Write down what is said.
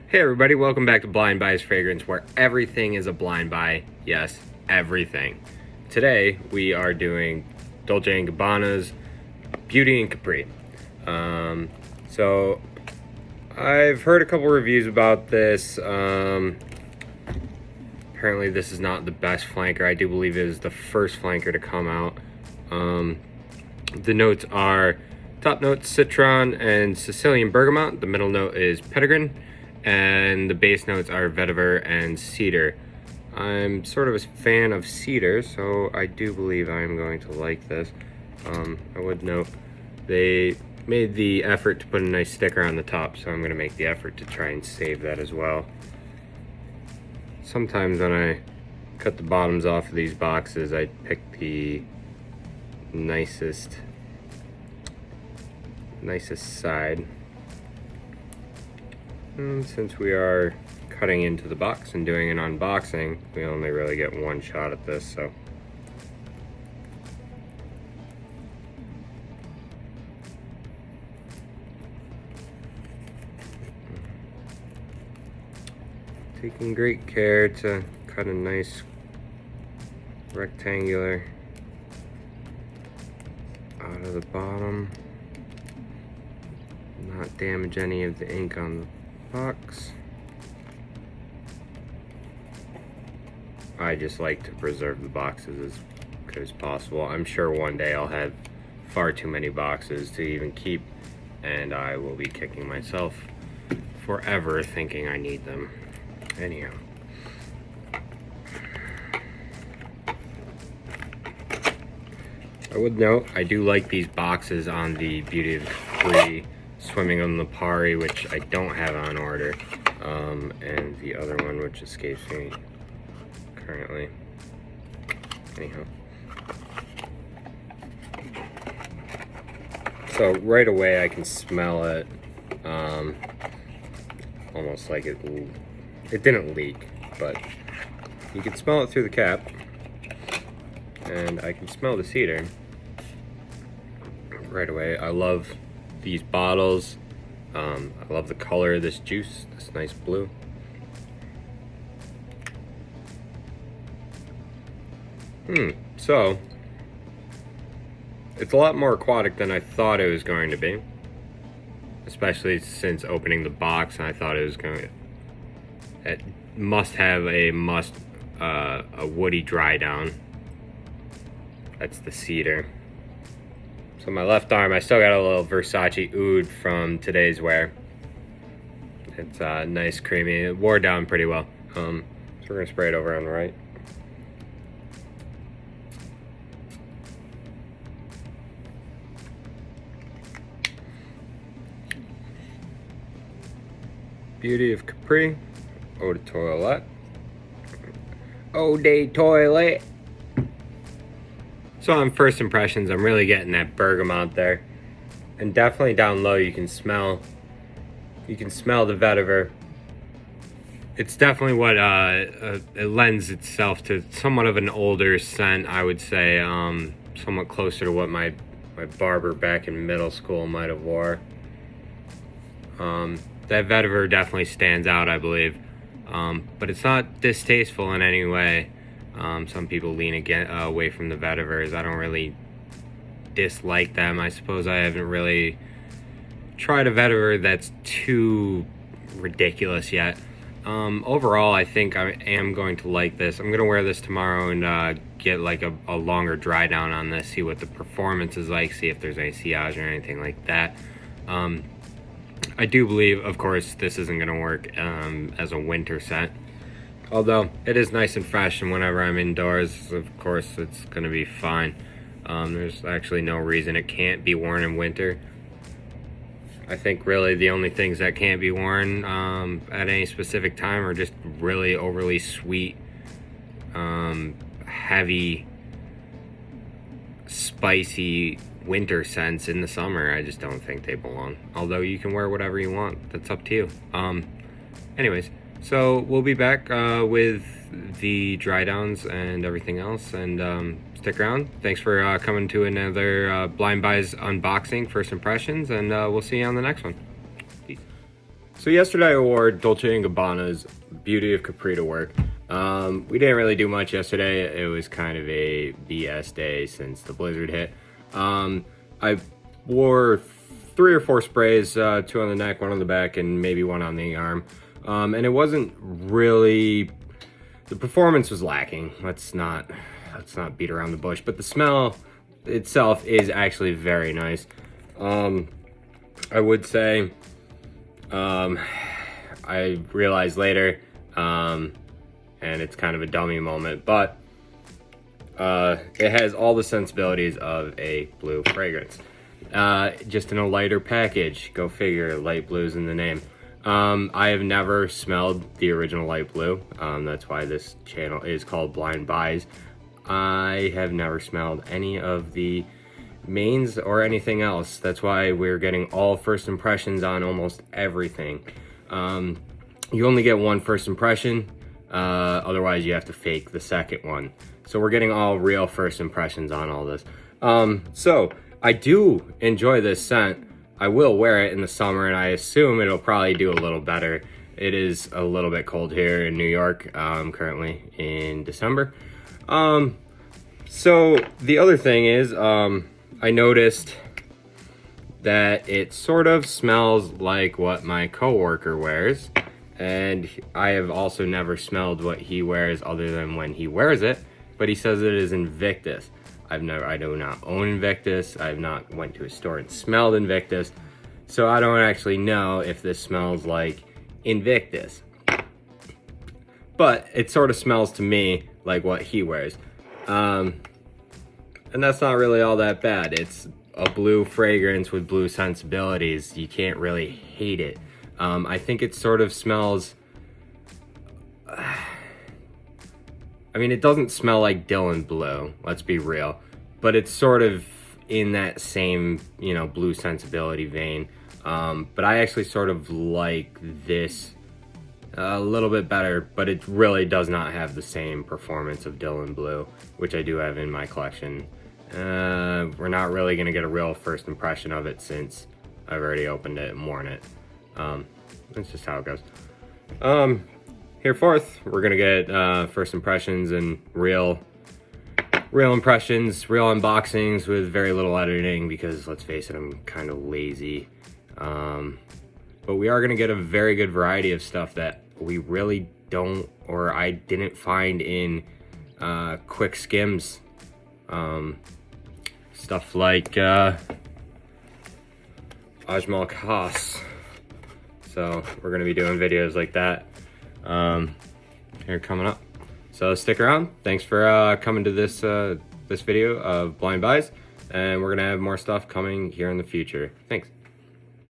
Hey everybody, welcome back to Blind Buy's Fragrance, where everything is a blind buy. Yes, everything. Today we are doing Dolce & Gabbana's Beauty and Capri. So I've heard a couple reviews about this. Apparently this is not the best flanker. I do believe it is the first flanker to come out. The notes are top notes citron and Sicilian bergamot. The middle note is petitgrain. And the base notes are vetiver and cedar. I'm sort of a fan of cedar, so I do believe I'm going to like this. I would note they made the effort to put a nice sticker on the top, so I'm going to make the effort to try and save that as well. Sometimes when I cut the bottoms off of these boxes, I pick the nicest side. Since we are cutting into the box and doing an unboxing, we only really get one shot at this, so. Taking great care to cut a nice rectangular out of the bottom, not damage any of the ink on the box. I just like to preserve the boxes as good as possible. I'm sure one day I'll have far too many boxes to even keep, and I will be kicking myself forever thinking I need them. Anyhow. I would note, I do like these boxes on the Beauty of Capri Swimming on the Pari, which I don't have on order, and the other one which escapes me currently. Anyhow, so right away I can smell it, almost like it didn't leak, but you can smell it through the cap, and I can smell the cedar right away. I love these bottles. I love the color of this juice, this nice blue. So it's a lot more aquatic than I thought it was going to be, especially since opening the box, and I thought it was it must have a woody dry down. That's the cedar. So my left arm, I still got a little Versace oud from today's wear. It's nice, creamy. It wore down pretty well. So we're gonna spray it over on the right. Beauty of Capri, eau de toilette. Eau de toilette. So on first impressions, I'm really getting that bergamot there, and definitely down low you can smell the vetiver. It's definitely what it lends itself to somewhat of an older scent, I would say, somewhat closer to what my barber back in middle school might have wore. That vetiver definitely stands out, I believe, but it's not distasteful in any way. Some people lean away from the vetivers. I don't really dislike them. I suppose I haven't really tried a vetiver that's too ridiculous yet. Overall, I think I am going to like this. I'm going to wear this tomorrow and get like a longer dry down on this, see what the performance is like, see if there's any sillage or anything like that. I do believe, of course, this isn't going to work as a winter scent. Although it is nice and fresh, and whenever I'm indoors, of course, it's going to be fine. There's actually no reason it can't be worn in winter. I think really the only things that can't be worn at any specific time are just really overly sweet, heavy, spicy winter scents in the summer. I just don't think they belong. Although you can wear whatever you want. That's up to you. Anyways. So we'll be back with the dry downs and everything else, and stick around. Thanks for coming to another Blind Buys unboxing, first impressions, and we'll see you on the next one. Peace. So yesterday I wore Dolce & Gabbana's Beauty of Capri to work. We didn't really do much yesterday. It was kind of a BS day since the blizzard hit. I wore 3 or 4 sprays, 2 on the neck, 1 on the back, and maybe 1 on the arm. And it wasn't really, the performance was lacking. Let's not beat around the bush, but the smell itself is actually very nice. I would say, I realized later, and it's kind of a dummy moment, but it has all the sensibilities of a blue fragrance. Just in a lighter package. Go figure, light blue's in the name. I have never smelled the original light blue. That's why this channel is called Blind Buys. I have never smelled any of the mains or anything else. That's why we're getting all first impressions on almost everything. You only get one first impression, otherwise you have to fake the second one. So we're getting all real first impressions on all this. So I do enjoy this scent. I will wear it in the summer, and I assume it'll probably do a little better. It is a little bit cold here in New York, currently in December. So the other thing is, I noticed that it sort of smells like what my coworker wears, and I have also never smelled what he wears other than when he wears it, but he says it is Invictus. I do not own Invictus. I've not went to a store and smelled Invictus, so I don't actually know if this smells like Invictus. But it sort of smells to me like what he wears. And that's not really all that bad. It's a blue fragrance with blue sensibilities. You can't really hate it. I think it sort of smells... I mean, it doesn't smell like Dylan Blue, let's be real, but it's sort of in that same, you know, blue sensibility vein. But I actually sort of like this a little bit better, but it really does not have the same performance of Dylan Blue, which I do have in my collection. We're not really gonna get a real first impression of it since I've already opened it and worn it. That's just how it goes. Here forth, we're gonna get first impressions and real impressions, real unboxings with very little editing, because let's face it, I'm kind of lazy. But we are gonna get a very good variety of stuff that we really don't, or I didn't find in quick skims. Stuff like Ajmal Khas. So we're gonna be doing videos like that here coming up. So stick around. Thanks for coming to this this video of Blind Buys, and we're gonna have more stuff coming here in the future. Thanks.